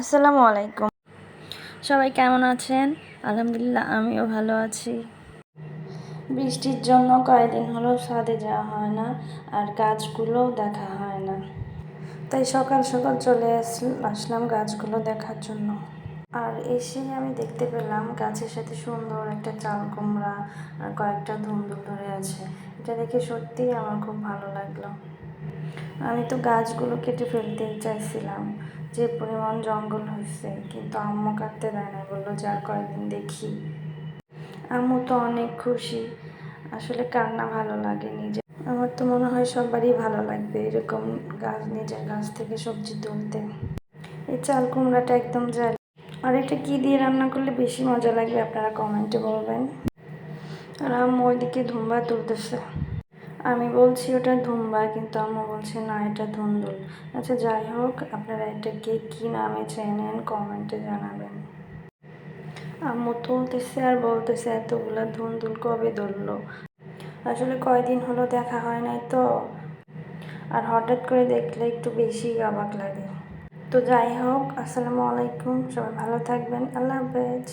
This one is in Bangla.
আসসালামু আলাইকুম। সবাই কেমন আছেন? আলহামদুলিল্লাহ আমিও ভালো আছি। বৃষ্টির জন্য কয়েকদিন হলো ছাদে যাওয়া হয় না, আর গাছগুলোও দেখা হয় না। তাই সকাল সকাল চলে আসলাম গাছগুলো দেখার জন্য। আর এসে আমি দেখতে পেলাম গাছের সাথে সুন্দর একটা চাল কুমড়া আর কয়েকটা ধুন্দুল ধরে আছে। এটা দেখে সত্যিই আমার খুব ভালো লাগলো। আমি তো গাছগুলো কেটে ফেলতেই চাইছিলাম, যে পরিমাণ জঙ্গল হয়েছে, কিন্তু আম্মু কাটতে দেয় না, বললো যে আর কয়েকদিন দেখি। আম্মু তো অনেক খুশি। আসলে কার না ভালো লাগে? আমার তো মনে হয় সবারই ভালো লাগবে এরকম নিজের গাছ থেকে সবজি তুলতে। এই চাল কুমড়াটা একদম জাল। আর এটা কি দিয়ে রান্না করলে বেশি মজা লাগবে আপনারা কমেন্টে বলবেন। আর আম্মু ওইদিকে ধুম্বা তুলতেছে। আমি বলছি ওটা ধুম্বা, কিন্তু আম্মু বলছে না এটা ধুন্দুল। আচ্ছা যাই হোক, আপনারা এটাকে কী নামে চেনেন কমেন্টে জানাবেন। আম্মু তুলতেছে আর বলতেছে এতগুলা ধুন্দুল কবে ধরলো। আসলে কয়দিন হলো দেখা হয় নাই তো, আর হঠাৎ করে দেখলে একটু বেশি অবাক লাগে। তো যাই হোক, আসসালামু আলাইকুম, সবাই ভালো থাকবেন, আল্লাহ হাফেজ।